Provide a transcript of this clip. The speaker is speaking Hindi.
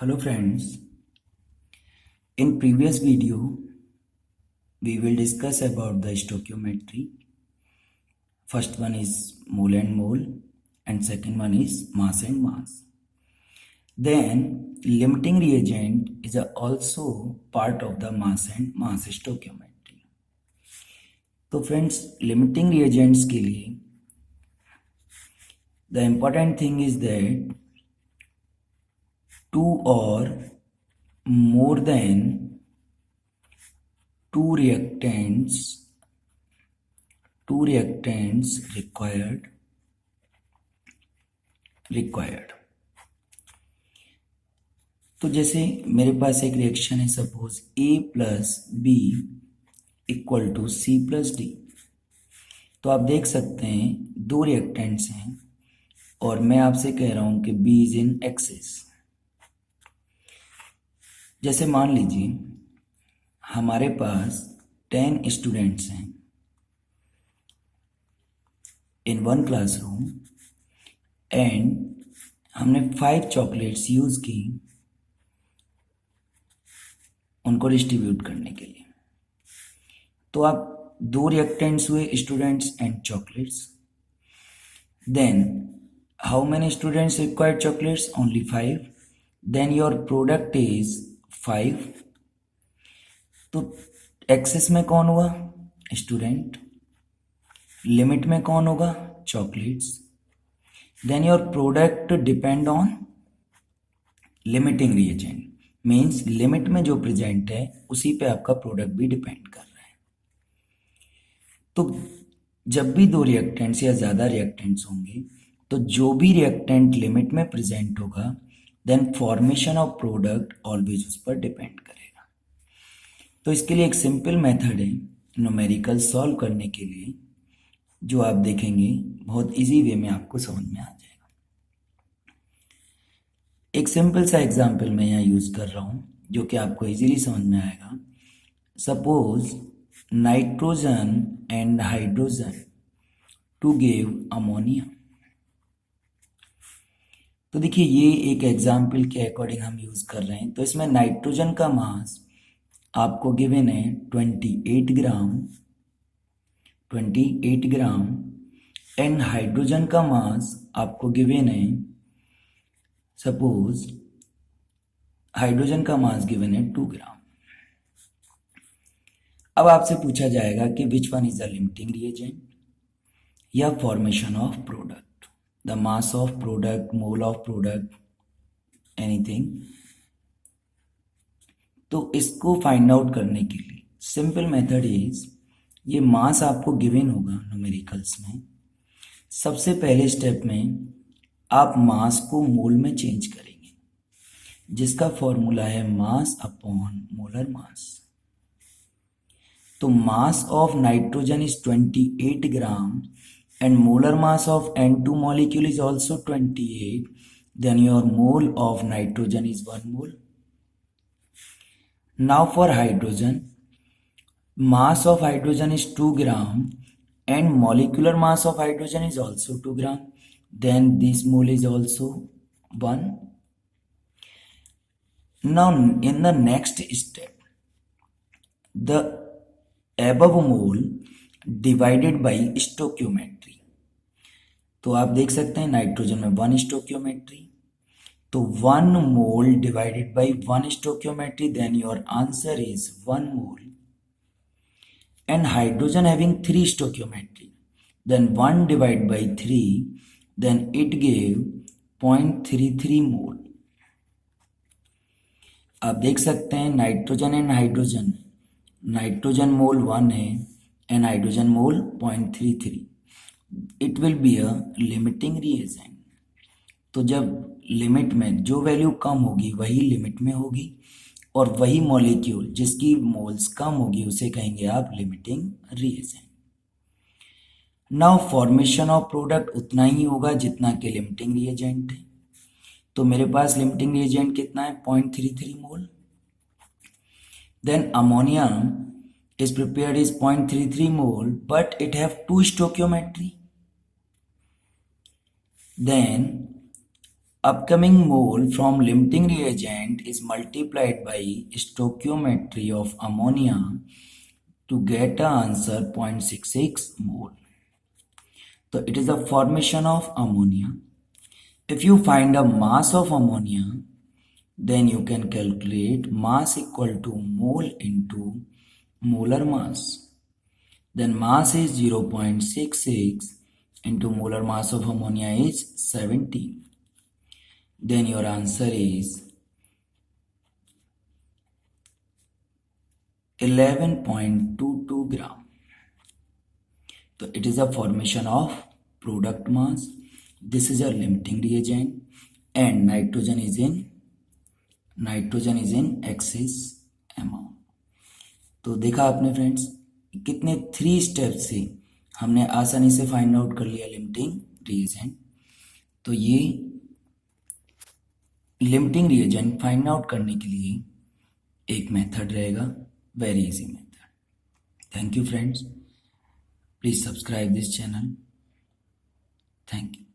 Hello friends, in previous video we will discuss about the stoichiometry. First one is mole and mole and second one is mass and mass. Then limiting reagent is also part of the mass and mass stoichiometry. तो friends limiting reagents के लिए the important thing is that two or more than two reactants required. तो जैसे मेरे पास एक रिएक्शन है, suppose A plus B equal to C plus D. तो आप देख सकते हैं दो रिएक्टेंट्स हैं और मैं आपसे कह रहा हूं कि B इज इन एक्सिस. जैसे मान लीजिए हमारे पास 10 स्टूडेंट्स हैं इन वन क्लासरूम एंड हमने 5 चॉकलेट्स यूज की उनको डिस्ट्रीब्यूट करने के लिए. तो आप दो रिएक्टेंट्स हुए, students and chocolates. Then how many students required chocolates? Only 5. Then your product is 5. तो एक्सेस में कौन हुआ? स्टूडेंट. लिमिट में कौन होगा? Chocolates. Then your product depend on limiting reagent, means limit में जो प्रेजेंट है उसी पे आपका प्रोडक्ट भी डिपेंड कर रहा है. तो जब भी दो रिएक्टेंट्स या ज़्यादा रिएक्टेंट्स होंगे तो जो भी रिएक्टेंट लिमिट में प्रेजेंट होगा then formation of product always उस पर डिपेंड करेगा. तो इसके लिए एक सिंपल मेथड है न्यूमेरिकल सॉल्व करने के लिए, जो आप देखेंगे बहुत इजी वे में आपको समझ में आ जाएगा. एक सिंपल सा एग्जांपल मैं यहाँ यूज कर रहा हूँ जो कि आपको इजीली समझ में आएगा. Suppose nitrogen and hydrogen to give ammonia. तो देखिए ये एक एग्जाम्पल के अकॉर्डिंग हम यूज कर रहे हैं. तो इसमें नाइट्रोजन का मास आपको गिवन है 28 ग्राम एंड हाइड्रोजन का मास आपको गिवन है, सपोज हाइड्रोजन का मास गिवन है 2 ग्राम. अब आपसे पूछा जाएगा कि which one is the limiting reagent या formation of product, the mass of product, mole of product, anything. तो इसको फाइंड आउट करने के लिए सिंपल मेथड इज, ये मास आपको गिवन होगा न्यूमेरिकल्स में. सबसे पहले स्टेप में आप मास को मोल में चेंज करेंगे, जिसका फॉर्मूला है मास अपॉन मोलर मास. तो mass of nitrogen is 28 gram and molar mass of N2 molecule is also 28. Then your mole of nitrogen is 1 mole. Now for hydrogen, mass of hydrogen is 2 gram and molecular mass of hydrogen is also 2 gram. Then this mole is also 1. Now in the next step, the above mole divided by stoichiometry. तो आप देख सकते हैं नाइट्रोजन में 1 स्टोक्योमेट्री, तो 1 mole divided by 1 stoichiometry, then your answer is 1 mole. And hydrogen having 3 stoichiometry, then 1 divide by 3, then it give 0.33 mole. आप देख सकते हैं nitrogen and hydrogen, nitrogen mole 1 है and hydrogen mole 0.33. it will be a limiting reagent. तो जब लिमिट में जो वैल्यू कम होगी वही लिमिट में होगी और वही मॉलिक्यूल जिसकी मोल्स कम होगी उसे कहेंगे आप limiting reagent. Now formation of product उतना ही होगा जितना के लिमिटिंग रिएजेंट है. तो मेरे पास लिमिटिंग रिएजेंट कितना है? 0.33 mole. Then ammonia is prepared is 0.33 mole but it have 2 stoichiometry. Then upcoming mole from limiting reagent is multiplied by stoichiometry of ammonia to get an answer 0.66 mole. So it is the formation of ammonia. If you find a mass of ammonia, then you can calculate mass equal to mole into molar mass. Then mass is 0.66 into molar mass of ammonia is 17. Then your answer is 11.22 gram. So it is a formation of product mass. This is a limiting reagent and nitrogen is in excess amount. तो देखा आपने फ्रेंड्स कितने 3 स्टेप से हमने आसानी से फाइंड आउट कर लिया लिमिटिंग रिएजेंट. तो ये लिमिटिंग रिएजेंट फाइंड आउट करने के लिए एक मेथड रहेगा, very easy method. Thank you friends. Please subscribe this channel. Thank you.